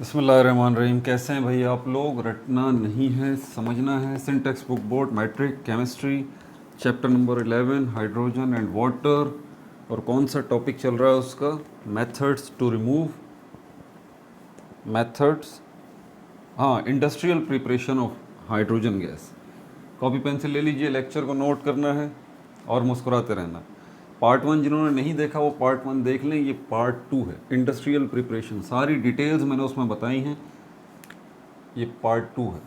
बिस्मिल्लाहिर्रहमानिर्रहीम। कैसे हैं भाई आप लोग? रटना नहीं है, समझना है। Syntax book board matric chemistry chapter number 11 hydrogen and water. और कौन सा टॉपिक चल रहा है उसका? मेथड्स टू रिमूव मेथड्स हाँ, industrial preparation of hydrogen gas. Copy pencil ले लीजिए, लेक्चर को नोट करना है और मुस्कुराते रहना। पार्ट 1 जिन्होंने नहीं देखा वो पार्ट 1 देख लें। ये पार्ट 2 है, इंडस्ट्रियल प्रिपरेशन। सारी डिटेल्स मैंने उसमें बताई हैं। ये पार्ट 2 है।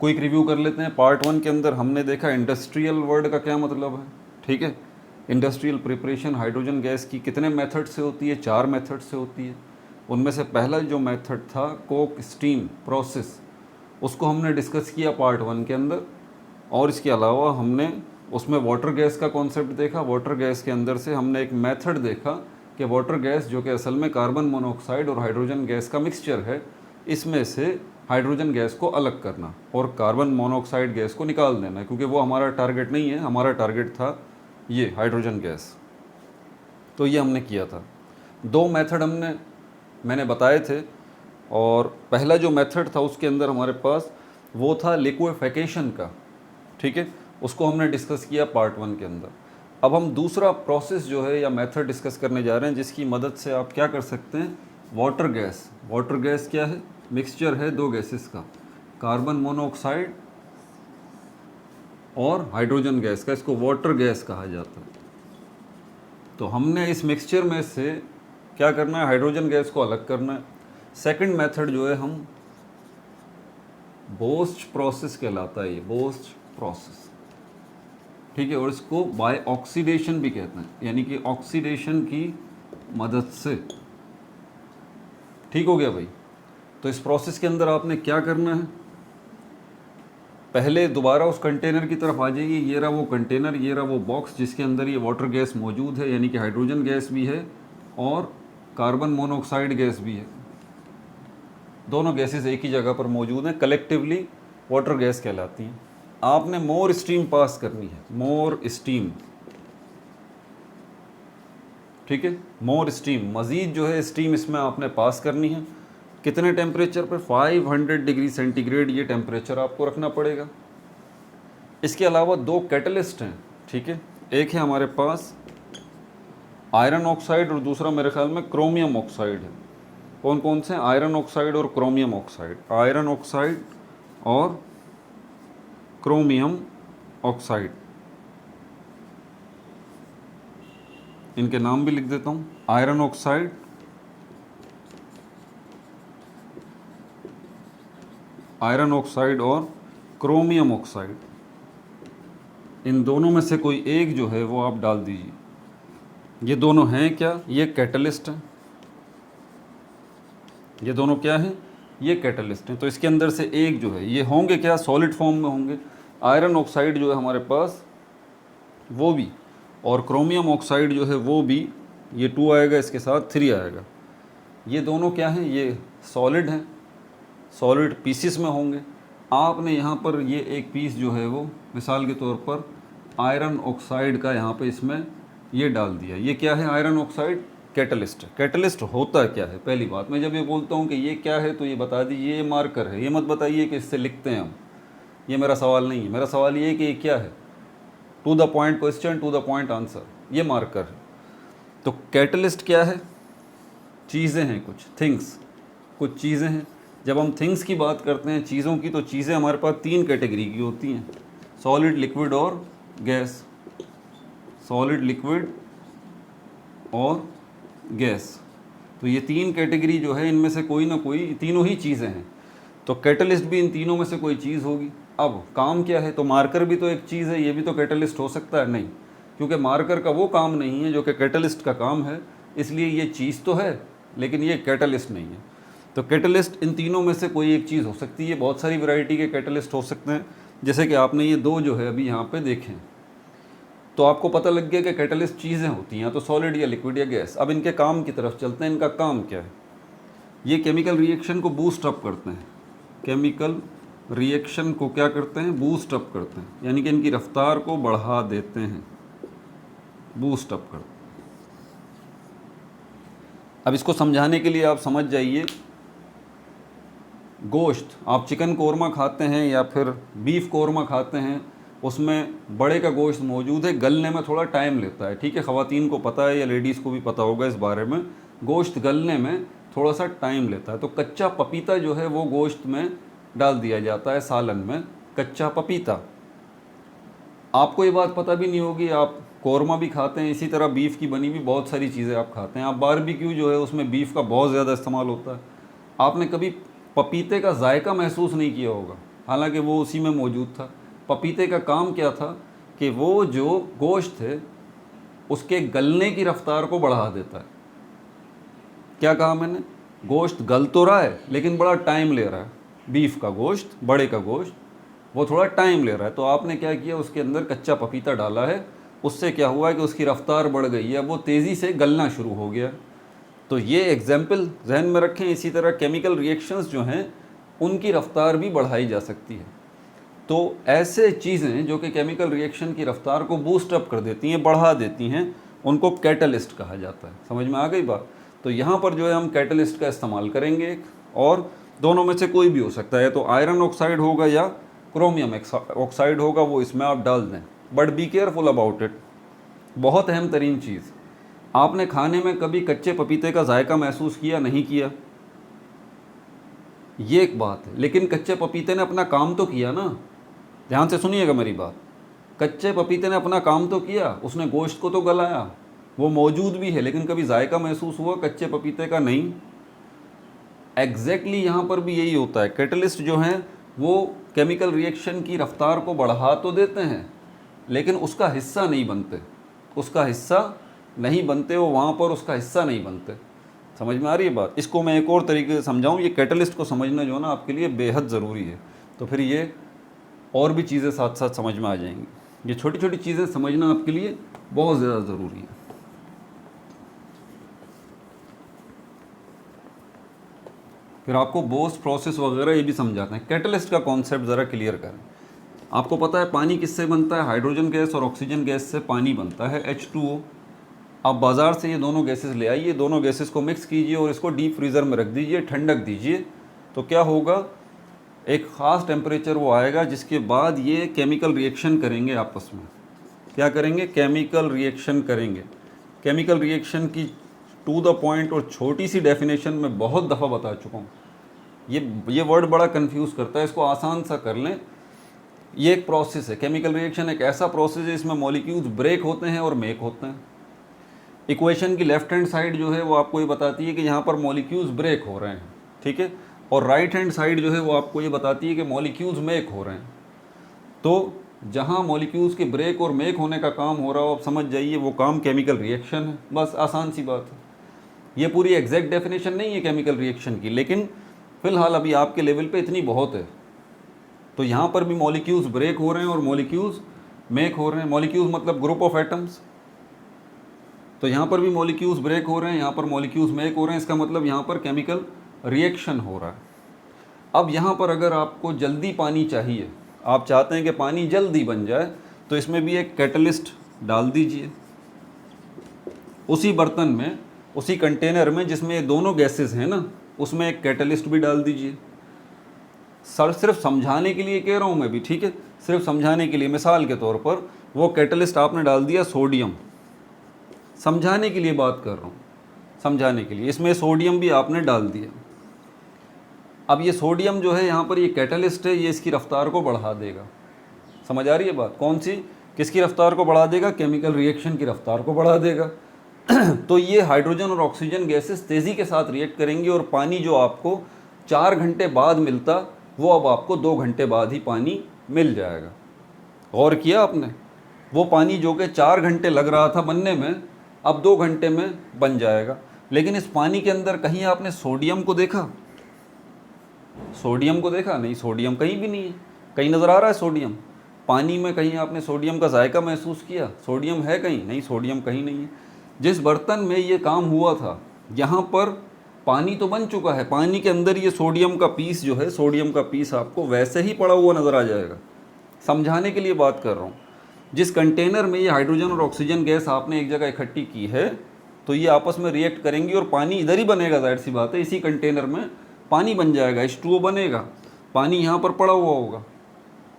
क्विक रिव्यू कर लेते हैं। पार्ट 1 के अंदर हमने देखा इंडस्ट्रियल वर्ड का क्या मतलब है, ठीक है। इंडस्ट्रियल प्रिपरेशन हाइड्रोजन गैस की कितने मेथड से होती है? 4 मेथड से होती है। उनमें से पहला जो मेथड था कोक स्टीम प्रोसेस, उसको हमने डिस्कस किया पार्ट 1 के अंदर। और इसके अलावा हमने उसमें वाटर गैस का कॉन्सेप्ट देखा। वाटर गैस के अंदर से हमने एक मेथड देखा कि वाटर गैस जो कि असल में कार्बन मोनोऑक्साइड और हाइड्रोजन गैस का मिक्सचर है, इसमें से हाइड्रोजन गैस को अलग करना और कार्बन मोनोऑक्साइड गैस को निकाल देना, क्योंकि वो हमारा टारगेट नहीं है। हमारा टारगेट था ये हाइड्रोजन गैस। तो ये हमने किया था। 2 मेथड मैंने बताए थे। और पहला जो मेथड था उसके अंदर हमारे पास वो था लिक्विफिकेशन का, ठीक है। उसको हमने डिस्कस किया पार्ट 1 के अंदर। अब हम दूसरा प्रोसेस जो है या मेथड डिस्कस करने जा रहे हैं, जिसकी मदद से आप क्या कर सकते हैं? Water gas. वाटर गैस क्या है? मिक्सचर है 2 गैसेस का, कार्बन मोनोऑक्साइड और हाइड्रोजन गैस का। इसको वाटर गैस कहा जाता है। तो हमने इस मिक्सचर में से क्या करना है? हाइड्रोजन गैस को अलग करना है। सेकंड मेथड जो है हम बोस्ट प्रोसेस कहलाता है, ये बोस्ट प्रोसेस, ठीक है। और इसको बाय ऑक्सीडेशन भी कहते हैं, यानी कि ऑक्सीडेशन की मदद से। ठीक हो गया भाई? तो इस प्रोसेस के अंदर आपने क्या करना है? पहले दोबारा उस कंटेनर की तरफ आ जाइए। ये रहा वो कंटेनर, ये रहा वो बॉक्स जिसके अंदर ये वाटर गैस मौजूद है, यानी कि हाइड्रोजन गैस भी है और कार्बन मोनोऑक्साइड गैस भी है। दोनों गैसेस एक ही जगह पर मौजूद हैं, कलेक्टिवली वाटर गैस कहलाती हैं। आपने मोर स्टीम पास करनी है, मोर स्टीम, ठीक है। मोर स्टीम, मज़ीद जो है स्टीम इसमें आपने पास करनी है। कितने टेम्परेचर पर? 500 डिग्री सेंटीग्रेड ये टेम्परेचर आपको रखना पड़ेगा। इसके अलावा 2 कैटलिस्ट हैं, ठीक है। एक है हमारे पास आयरन ऑक्साइड और दूसरा मेरे ख्याल में क्रोमियम ऑक्साइड है। कौन कौन से हैं? आयरन ऑक्साइड और क्रोमियम ऑक्साइड। आयरन ऑक्साइड और क्रोमियम ऑक्साइड, इनके नाम भी लिख देता हूँ। आयरन ऑक्साइड, आयरन ऑक्साइड और क्रोमियम ऑक्साइड, इन दोनों में से कोई एक जो है वो आप डाल दीजिए। ये दोनों हैं क्या? ये कैटलिस्ट हैं। ये दोनों क्या हैं? ये कैटलिस्ट हैं। तो इसके अंदर से एक जो है, ये होंगे क्या? सॉलिड फॉर्म में होंगे। आयरन ऑक्साइड जो है हमारे पास वो भी, और क्रोमियम ऑक्साइड जो है वो भी। ये 2 आएगा, इसके साथ 3 आएगा। ये दोनों क्या हैं? ये सॉलिड हैं, सॉलिड पीसीस में होंगे। आपने यहाँ पर ये एक पीस जो है वो मिसाल के तौर पर आयरन ऑक्साइड का यहाँ पे इसमें ये डाल दिया। ये क्या है? आयरन ऑक्साइड कैटलिस्ट है। कैटलिस्ट होता क्या है? पहली बात, मैं जब ये बोलता हूँ कि ये क्या है तो ये बता दीजिए, ये मार्कर है। ये मत बताइए कि इससे लिखते हैं हम, ये मेरा सवाल नहीं है। मेरा सवाल ये है कि ये क्या है? To the point question, to the point answer. ये मार्कर है। तो कैटलिस्ट क्या है? चीज़ें हैं, कुछ थिंग्स, कुछ चीज़ें हैं। जब हम थिंग्स की बात करते हैं, चीज़ों की, तो चीज़ें हमारे पास 3 कैटेगरी की होती हैं, सॉलिड, लिक्विड और गैस। सॉलिड, लिक्विड और गैस। तो ये 3 कैटेगरी जो है, इनमें से कोई ना कोई, तीनों ही चीज़ें हैं। तो कैटलिस्ट भी इन तीनों में से कोई चीज़ होगी। अब काम क्या है? तो मार्कर भी तो एक चीज़ है, ये भी तो कैटलिस्ट हो सकता है? नहीं, क्योंकि मार्कर का वो काम नहीं है जो कि कैटलिस्ट का काम है। इसलिए ये चीज़ तो है लेकिन ये कैटलिस्ट नहीं है। तो कैटलिस्ट इन तीनों में से कोई एक चीज़ हो सकती है। बहुत सारी वैरायटी के कैटलिस्ट हो सकते हैं, जैसे कि आपने ये 2 जो है अभी यहाँ पे देखें, तो आपको पता लग गया कि कैटलिस्ट चीज़ें होती हैं, तो सॉलिड या लिक्विड या गैस। अब इनके काम की तरफ चलते हैं। इनका काम क्या है? ये केमिकल रिएक्शन को बूस्ट अप करते हैं। केमिकल रिएक्शन को क्या करते हैं? बूस्ट अप करते हैं, यानी कि इनकी रफ्तार को बढ़ा देते हैं, बूस्ट अप करते हैं। अब इसको समझाने के लिए आप समझ जाइए गोश्त, आप चिकन कोरमा खाते हैं या फिर बीफ कोरमा खाते हैं, उसमें बड़े का गोश्त मौजूद है, गलने में थोड़ा टाइम लेता है, ठीक है, ख़वातीन को पता है या लेडीज़ को भी पता होगा इस बारे में, गोश्त गलने में थोड़ा सा टाइम लेता है। तो कच्चा पपीता जो है वो गोश्त में डाल दिया जाता है सालन में, कच्चा पपीता। आपको ये बात पता भी नहीं होगी, आप कोरमा भी खाते हैं, इसी तरह बीफ की बनी भी बहुत सारी चीज़ें आप खाते हैं। आप बारबेक्यू जो है उसमें बीफ का बहुत ज़्यादा इस्तेमाल होता है। आपने कभी पपीते का जायका महसूस नहीं किया होगा, हालांकि वो उसी में मौजूद था। पपीते का काम क्या था कि वो जो गोश्त है उसके गलने की रफ्तार को बढ़ा देता है। क्या कहा मैंने? गोश्त गल तो रहा है लेकिन बड़ा टाइम ले रहा है। बीफ का गोश्त, बड़े का गोश्त, वो थोड़ा टाइम ले रहा है। तो आपने क्या किया, उसके अंदर कच्चा पपीता डाला है, उससे क्या हुआ है कि उसकी रफ्तार बढ़ गई है, वो तेज़ी से गलना शुरू हो गया। तो ये एग्जाम्पल जहन में रखें। इसी तरह केमिकल रिएक्शंस जो हैं उनकी रफ्तार भी बढ़ाई जा सकती है। तो ऐसे चीज़ें जो कि केमिकल रिएक्शन की रफ्तार को बूस्ट अप कर देती हैं, बढ़ा देती हैं, उनको कैटलिस्ट कहा जाता है। समझ में आ गई बात? तो यहाँ पर जो है हम कैटलिस्ट का इस्तेमाल करेंगे एक, और दोनों में से कोई भी हो सकता है, तो आयरन ऑक्साइड होगा या क्रोमियम ऑक्साइड होगा, वो इसमें आप डाल दें। But be careful about it. बहुत अहम तरीन चीज़, आपने खाने में कभी कच्चे पपीते का जायका महसूस किया? नहीं किया, ये एक बात है। लेकिन कच्चे पपीते ने अपना काम तो किया ना, ध्यान से सुनिएगा मेरी बात। कच्चे पपीते ने अपना काम तो किया, उसने गोश्त को तो गलाया, वो मौजूद भी है, लेकिन कभी जायका महसूस हुआ कच्चे पपीते का? नहीं। एग्जैक्टली यहाँ पर भी यही होता है। कैटलिस्ट जो हैं वो केमिकल रिएक्शन की रफ्तार को बढ़ा तो देते हैं लेकिन उसका हिस्सा नहीं बनते, उसका हिस्सा नहीं बनते, वो वहाँ पर उसका हिस्सा नहीं बनते। समझ में आ रही है बात? इसको मैं एक और तरीके से समझाऊँ, ये कैटलिस्ट को समझना जो है ना आपके लिए बेहद ज़रूरी है, तो फिर ये और भी चीज़ें साथ साथ समझ में आ जाएंगी। ये छोटी छोटी चीज़ें समझना आपके लिए बहुत ज़्यादा ज़रूरी है। फिर आपको बोस प्रोसेस वगैरह ये भी समझाते हैं। कैटलिस्ट का कॉन्सेप्ट ज़रा क्लियर करें। आपको पता है पानी किससे बनता है? हाइड्रोजन गैस और ऑक्सीजन गैस से पानी बनता है, H2O। आप बाज़ार से ये दोनों गैसेस ले आइए, दोनों गैसेस को मिक्स कीजिए और इसको डीप फ्रीज़र में रख दीजिए, ठंडक दीजिए। तो क्या होगा, एक ख़ास टेम्परेचर वो आएगा जिसके बाद ये केमिकल रिएक्शन करेंगे आपस में। क्या करेंगे? केमिकल रिएक्शन करेंगे। केमिकल रिएक्शन की टू द पॉइंट और छोटी सी डेफिनेशन में बहुत दफ़ा बता चुका हूँ। ये वर्ड बड़ा कंफ्यूज करता है, इसको आसान सा कर लें। ये एक प्रोसेस है, केमिकल रिएक्शन एक ऐसा प्रोसेस है इसमें मॉलिक्यूल्स ब्रेक होते हैं और मेक होते हैं। इक्वेशन की लेफ्ट हैंड साइड जो है वो आपको ये बताती है कि यहाँ पर मॉलिक्यूल्स ब्रेक हो रहे हैं, ठीक है, और राइट हैंड साइड जो है वो आपको ये बताती है कि मॉलिक्यूल्स मेक हो रहे हैं। तो जहाँ मॉलिक्यूल्स के ब्रेक और मेक होने का काम हो रहा हो, आप समझ जाइए वो काम केमिकल रिएक्शन है। बस आसान सी बात है। ये पूरी एग्जैक्ट डेफिनेशन नहीं है केमिकल रिएक्शन की, लेकिन फ़िलहाल अभी आपके लेवल पे इतनी बहुत है। तो यहाँ पर भी मॉलिक्यूल्स ब्रेक हो रहे हैं और मॉलिक्यूल्स मेक हो रहे हैं। मॉलिक्यूल्स मतलब ग्रुप ऑफ एटम्स। तो यहाँ पर भी मॉलिक्यूल्स ब्रेक हो रहे हैं, यहाँ पर मॉलिक्यूल्स मेक हो रहे हैं। इसका मतलब यहाँ पर केमिकल रिएक्शन हो रहा है। अब यहाँ पर अगर आपको जल्दी पानी चाहिए, आप चाहते हैं कि पानी जल्दी बन जाए, तो इसमें भी एक कैटलिस्ट डाल दीजिए उसी बर्तन में, उसी कंटेनर में जिसमें ये दोनों गैसेस हैं ना, उसमें एक कैटलिस्ट भी डाल दीजिए। सर सिर्फ समझाने के लिए कह रहा हूँ मैं भी, ठीक है, सिर्फ समझाने के लिए। मिसाल के तौर पर वो कैटलिस्ट आपने डाल दिया सोडियम, समझाने के लिए बात कर रहा हूँ, समझाने के लिए। इसमें सोडियम भी आपने डाल दिया। अब ये सोडियम जो है यहाँ पर ये कैटलिस्ट है, ये इसकी रफ्तार को बढ़ा देगा। समझ आ रही है बात? कौन सी, किसकी रफ्तार को बढ़ा देगा? केमिकल रिएक्शन की रफ्तार को बढ़ा देगा। तो ये हाइड्रोजन और ऑक्सीजन गैसेस तेज़ी के साथ रिएक्ट करेंगी और पानी जो आपको 4 घंटे बाद मिलता, वो अब आपको 2 घंटे बाद ही पानी मिल जाएगा। गौर किया आपने? वो पानी जो कि 4 घंटे लग रहा था बनने में, अब 2 घंटे में बन जाएगा। लेकिन इस पानी के अंदर कहीं आपने सोडियम को देखा? सोडियम को देखा? नहीं, सोडियम कहीं भी नहीं है। कहीं नज़र आ रहा है सोडियम? पानी में कहीं आपने सोडियम का जायका महसूस किया? सोडियम है कहीं? नहीं, सोडियम कहीं नहीं है। जिस बर्तन में ये काम हुआ था, यहाँ पर पानी तो बन चुका है, पानी के अंदर ये सोडियम का पीस जो है, सोडियम का पीस आपको वैसे ही पड़ा हुआ नज़र आ जाएगा। समझाने के लिए बात कर रहा हूँ। जिस कंटेनर में ये हाइड्रोजन और ऑक्सीजन गैस आपने एक जगह इकट्ठी की है, तो ये आपस में रिएक्ट करेंगी और पानी इधर ही बनेगा, जाहिर सी बात है, इसी कंटेनर में पानी बन जाएगा, H2O बनेगा, पानी यहाँ पर पड़ा हुआ होगा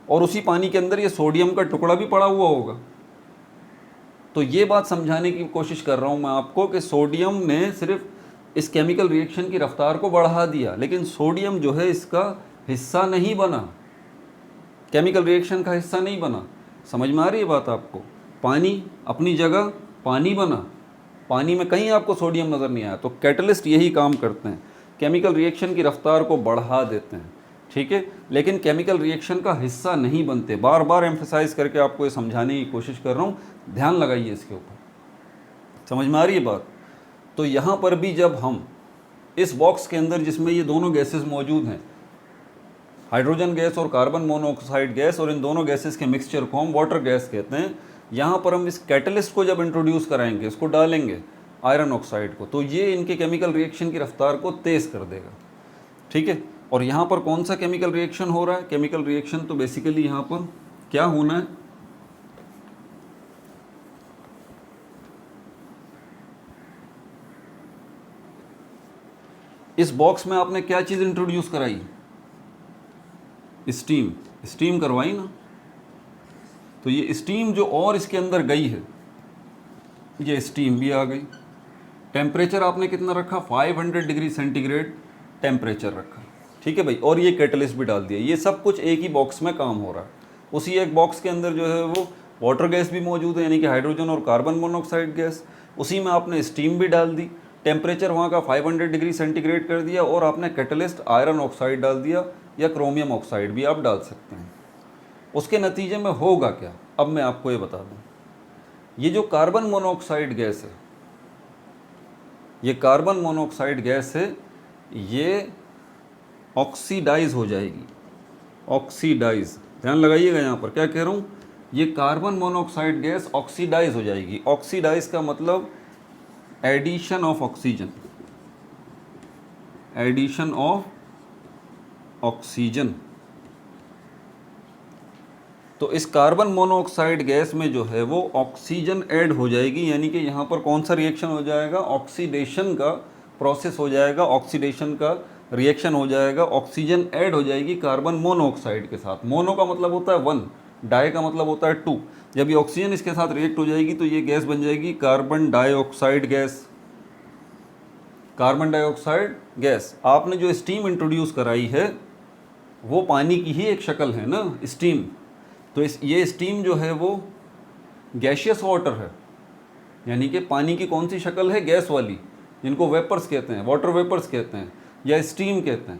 और उसी पानी के अंदर ये सोडियम का टुकड़ा भी पड़ा हुआ होगा। तो ये बात समझाने की कोशिश कर रहा हूँ मैं आपको कि सोडियम ने सिर्फ इस केमिकल रिएक्शन की रफ्तार को बढ़ा दिया, लेकिन सोडियम जो है इसका हिस्सा नहीं बना, केमिकल रिएक्शन का हिस्सा नहीं बना। समझ में आ रही है बात आपको? पानी अपनी जगह पानी बना, पानी में कहीं आपको सोडियम नज़र नहीं आया। तो कैटलिस्ट यही काम करते हैं, केमिकल रिएक्शन की रफ्तार को बढ़ा देते हैं, ठीक है, लेकिन केमिकल रिएक्शन का हिस्सा नहीं बनते। बार बार एम्फेसाइज करके आपको ये समझाने की कोशिश कर रहा हूँ, ध्यान लगाइए इसके ऊपर। समझ में आ रही है बात? तो यहाँ पर भी जब हम इस बॉक्स के अंदर जिसमें ये दोनों गैसेस मौजूद हैं, हाइड्रोजन गैस और कार्बन मोनोऑक्साइड गैस, और इन दोनों गैसेस के मिक्सचर को हम वाटर गैस कहते हैं, यहाँ पर हम इस कैटलिस्ट को जब इंट्रोड्यूस कराएंगे, इसको डालेंगे आयरन ऑक्साइड को, तो ये इनके केमिकल रिएक्शन की रफ्तार को तेज़ कर देगा, ठीक है। और यहाँ पर कौन सा केमिकल रिएक्शन हो रहा है? केमिकल रिएक्शन तो बेसिकली यहाँ पर क्या होना है, इस बॉक्स में आपने क्या चीज़ इंट्रोड्यूस कराई? स्टीम, स्टीम करवाई ना। तो ये स्टीम जो और इसके अंदर गई है, ये स्टीम भी आ गई। टेम्परेचर आपने कितना रखा? 500 डिग्री सेंटीग्रेड टेम्परेचर रखा, ठीक है भाई, और ये कैटलिस्ट भी डाल दिया। ये सब कुछ एक ही बॉक्स में काम हो रहा है। उसी एक बॉक्स के अंदर जो है वो वाटर गैस भी मौजूद है, यानी कि हाइड्रोजन और कार्बन मोनोऑक्साइड गैस, उसी में आपने स्टीम भी डाल दी, टेम्परेचर वहाँ का 500 डिग्री सेंटीग्रेड कर दिया, और आपने कैटलिस्ट आयरन ऑक्साइड डाल दिया, या क्रोमियम ऑक्साइड भी आप डाल सकते हैं। उसके नतीजे में होगा क्या, अब मैं आपको ये बता दूं। ये जो कार्बन मोनोऑक्साइड गैस है, ये कार्बन मोनोऑक्साइड गैस है, ये ऑक्सीडाइज हो जाएगी, ऑक्सीडाइज। ध्यान लगाइएगा यहाँ पर क्या कह रहा हूँ, ये कार्बन मोनोऑक्साइड गैस ऑक्सीडाइज हो जाएगी। ऑक्सीडाइज का मतलब addition of oxygen, addition of oxygen. तो इस कार्बन मोनोऑक्साइड गैस में जो है वो ऑक्सीजन ऐड हो जाएगी, यानी कि यहाँ पर कौन सा रिएक्शन हो जाएगा? ऑक्सीडेशन का प्रोसेस हो जाएगा, ऑक्सीडेशन का रिएक्शन हो जाएगा, ऑक्सीजन ऐड हो जाएगी कार्बन मोनोऑक्साइड के साथ। मोनो का मतलब होता है 1, डाई का मतलब होता है 2। जब ये ऑक्सीजन इसके साथ रिएक्ट हो जाएगी तो ये गैस बन जाएगी carbon dioxide gas, carbon dioxide gas. आपने जो स्टीम इंट्रोड्यूस कराई है वो पानी की ही एक शक्ल है ना, स्टीम। तो ये स्टीम जो है वो गैशियस वाटर है, यानी कि पानी की कौन सी शक्ल है? गैस वाली, जिनको वेपर्स कहते हैं, वाटर वेपर्स कहते हैं या स्टीम कहते हैं।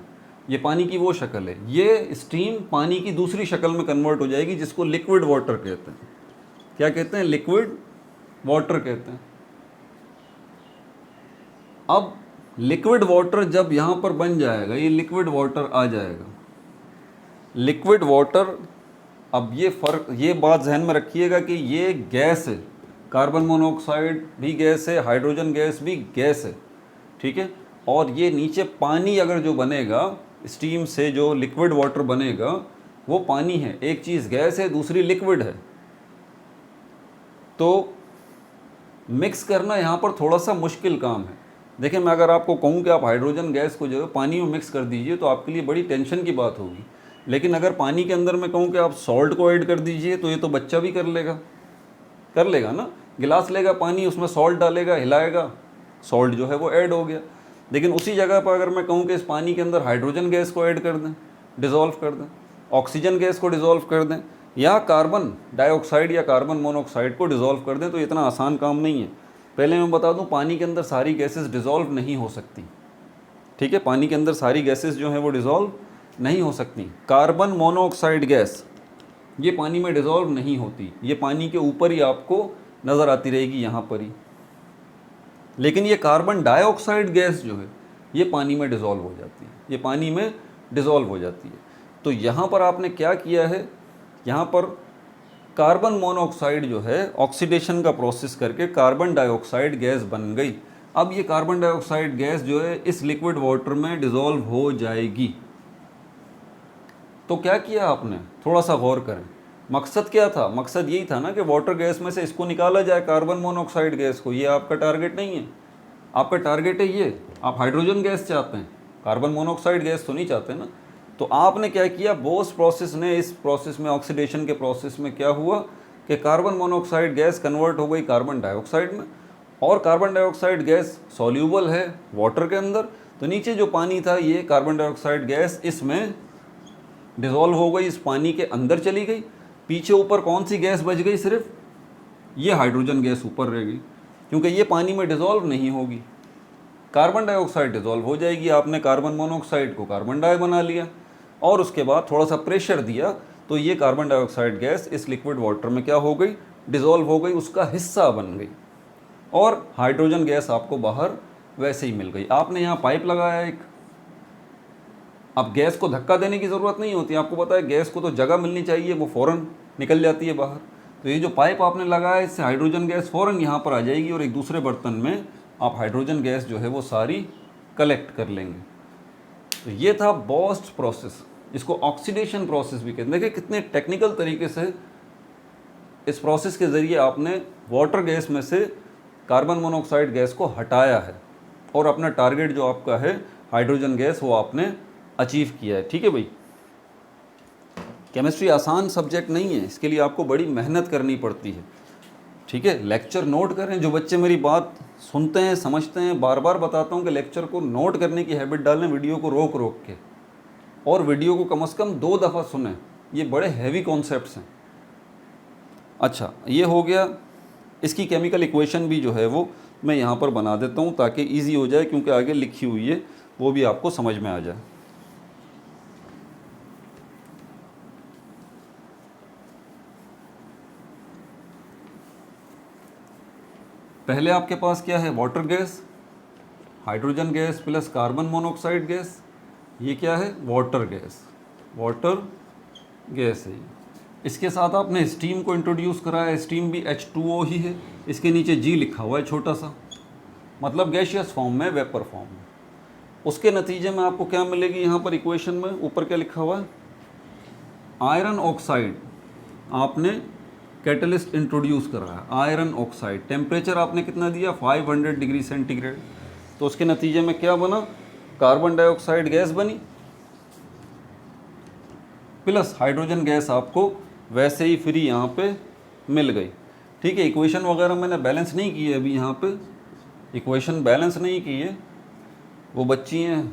ये पानी की वो शक्ल है। ये स्टीम पानी की दूसरी शक्ल में कन्वर्ट हो जाएगी, जिसको लिक्विड वाटर कहते हैं। क्या कहते हैं? लिक्विड वाटर कहते हैं। अब लिक्विड वाटर जब यहाँ पर बन जाएगा, ये लिक्विड वाटर आ जाएगा, लिक्विड वाटर। अब ये फ़र्क, ये बात जहन में रखिएगा कि ये गैस है, कार्बन मोनोऑक्साइड भी गैस है, हाइड्रोजन गैस भी गैस है, ठीक है। और ये नीचे पानी अगर जो बनेगा स्टीम से, जो लिक्विड वाटर बनेगा वो पानी है। एक चीज़ गैस है, दूसरी लिक्विड है। तो मिक्स करना यहाँ पर थोड़ा सा मुश्किल काम है। देखिए, मैं अगर आपको कहूँ कि आप हाइड्रोजन गैस को जो है पानी में मिक्स कर दीजिए तो आपके लिए बड़ी टेंशन की बात होगी। लेकिन अगर पानी के अंदर मैं कहूँ कि आप सॉल्ट को ऐड कर दीजिए तो ये तो बच्चा भी कर लेगा ना। गिलास लेगा पानी, उसमें सॉल्ट डालेगा, हिलाएगा, सॉल्ट जो है वो ऐड हो गया। लेकिन उसी जगह पर अगर मैं कहूँ कि इस पानी के अंदर हाइड्रोजन गैस को ऐड कर दें, डिज़ोल्व कर दें, ऑक्सीजन गैस को डिज़ोल्व कर दें, या कार्बन डाइऑक्साइड या कार्बन मोनोऑक्साइड को डिज़ोल्व कर दें, तो इतना आसान काम नहीं है। पहले मैं बता दूं, पानी के अंदर सारी गैसेस डिज़ोल्व नहीं हो सकती, ठीक है। पानी के अंदर सारी गैसेस जो हैं वो डिज़ोल्व नहीं हो सकती। कार्बन मोनोऑक्साइड गैस ये पानी में डिज़ोल्व नहीं होती, ये पानी के ऊपर ही आपको नज़र आती रहेगी, यहाँ पर ही। लेकिन ये कार्बन डाइऑक्साइड गैस जो है ये पानी में डिज़ोल्व हो जाती है, ये पानी में डिज़ोल्व हो जाती है। तो यहाँ पर आपने क्या किया है, यहाँ पर कार्बन मोनोऑक्साइड जो है ऑक्सीडेशन का प्रोसेस करके कार्बन डाइऑक्साइड गैस बन गई। अब ये कार्बन डाइऑक्साइड गैस जो है इस लिक्विड वाटर में डिज़ोल्व हो जाएगी। तो क्या किया आपने, थोड़ा सा गौर करें। मकसद क्या था? मकसद यही था ना कि वाटर गैस में से इसको निकाला जाए, कार्बन मोनोऑक्साइड गैस को। ये आपका टारगेट नहीं है, आपका टारगेट है ये, आप हाइड्रोजन गैस चाहते हैं, कार्बन मोनोऑक्साइड गैस तो नहीं चाहते ना। तो आपने क्या किया, बोस प्रोसेस ने इस प्रोसेस में, ऑक्सीडेशन के प्रोसेस में क्या हुआ कि कार्बन मोनोऑक्साइड गैस कन्वर्ट हो गई कार्बन डाइऑक्साइड में, और कार्बन डाइऑक्साइड गैस सॉल्यूबल है वाटर के अंदर, तो नीचे जो पानी था ये कार्बन डाइऑक्साइड गैस इसमें डिज़ोल्व हो गई, इस पानी के अंदर चली गई। पीछे ऊपर कौन सी गैस बच गई, सिर्फ ये हाइड्रोजन गैस ऊपर रह गई, क्योंकि ये पानी में डिज़ोल्व नहीं होगी। कार्बन डाइऑक्साइड डिज़ोल्व हो जाएगी, आपने कार्बन मोनोऑक्साइड को कार्बन डाई बना लिया, और उसके बाद थोड़ा सा प्रेशर दिया तो ये कार्बन डाइऑक्साइड गैस इस लिक्विड वाटर में क्या हो गई, डिज़ोल्व हो गई, उसका हिस्सा बन गई, और हाइड्रोजन गैस आपको बाहर वैसे ही मिल गई। आपने यहाँ पाइप लगाया एक, अब गैस को धक्का देने की ज़रूरत नहीं होती, आपको पता है गैस को तो जगह मिलनी चाहिए, वो फ़ौरन निकल जाती है बाहर। तो ये जो पाइप आपने लगाया इससे हाइड्रोजन गैस फ़ौरन यहाँ पर आ जाएगी, और एक दूसरे बर्तन में आप हाइड्रोजन गैस जो है वो सारी कलेक्ट कर लेंगे। तो ये था बोस्ट प्रोसेस, इसको ऑक्सीडेशन प्रोसेस भी कहते हैं। देखिए कितने टेक्निकल तरीके से इस प्रोसेस के ज़रिए आपने वाटर गैस में से कार्बन मोनोऑक्साइड गैस को हटाया है, और अपना टारगेट जो आपका है हाइड्रोजन गैस वो आपने अचीव किया है। ठीक है भाई, केमिस्ट्री आसान सब्जेक्ट नहीं है, इसके लिए आपको बड़ी मेहनत करनी पड़ती है। ठीक है, लेक्चर नोट करें, जो बच्चे मेरी बात सुनते हैं समझते हैं, बार बार बताता हूँ कि लेक्चर को नोट करने की हैबिट डालें, वीडियो को रोक रोक के, और वीडियो को कम से कम 2 दफ़ा सुनें, ये बड़े हैवी कॉन्सेप्ट्स हैं। अच्छा, ये हो गया, इसकी केमिकल इक्वेशन भी जो है वो मैं यहाँ पर बना देता हूँ ताकि ईजी हो जाए, क्योंकि आगे लिखी हुई है वो भी आपको समझ में आ जाए। पहले आपके पास क्या है, water gas, hydrogen gas plus carbon monoxide gas, ये क्या है, वाटर गैस, वाटर गैस है। इसके साथ आपने स्टीम को इंट्रोड्यूस कराया, स्टीम भी H2O ही है, इसके नीचे G लिखा हुआ है छोटा सा, मतलब गैशियस फॉर्म में, वेपर फॉर्म में। उसके नतीजे में आपको क्या मिलेगी, यहाँ पर इक्वेशन में ऊपर क्या लिखा हुआ है, आयरन ऑक्साइड आपने कैटलिस्ट इंट्रोड्यूस करा है, आयरन ऑक्साइड। टेम्परेचर आपने कितना दिया, 500 डिग्री सेंटीग्रेड। तो उसके नतीजे में क्या बना, कार्बन डाइऑक्साइड गैस बनी, प्लस हाइड्रोजन गैस आपको वैसे ही फ्री यहाँ पे मिल गई। ठीक है, इक्वेशन वगैरह मैंने बैलेंस नहीं की है अभी, यहाँ पे इक्वेशन बैलेंस नहीं की है। वो बच्ची हैं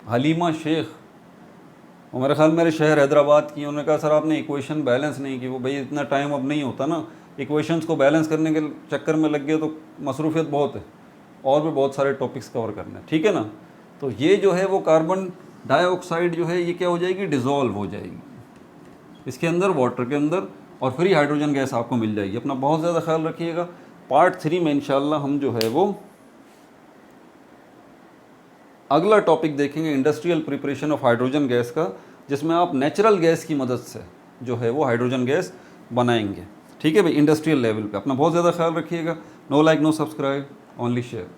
हलीमा शेख, वो मेरे ख्याल मेरे शहर हैदराबाद की, उन्होंने कहा सर आपने इक्वेशन बैलेंस नहीं की। वो भाई इतना टाइम अब नहीं होता ना, इक्वेशंस को बैलेंस करने के चक्कर में लग गए तो मसरूफियत बहुत है, और भी बहुत सारे टॉपिक्स कवर करने हैं। ठीक है ना, तो ये जो है वो कार्बन डाइऑक्साइड जो है ये क्या हो जाएगी, डिज़ोल्व हो जाएगी इसके अंदर, वाटर के अंदर, और फ्री हाइड्रोजन गैस आपको मिल जाएगी। अपना बहुत ज़्यादा ख्याल रखिएगा। पार्ट 3 में इंशाल्लाह हम जो है वो अगला टॉपिक देखेंगे, industrial preparation of hydrogen gas का, जिसमें आप नेचुरल गैस की मदद से जो है वो हाइड्रोजन गैस बनाएंगे। ठीक है भाई, इंडस्ट्रियल लेवल पे। अपना बहुत ज़्यादा ख्याल रखिएगा। No like no subscribe, only share.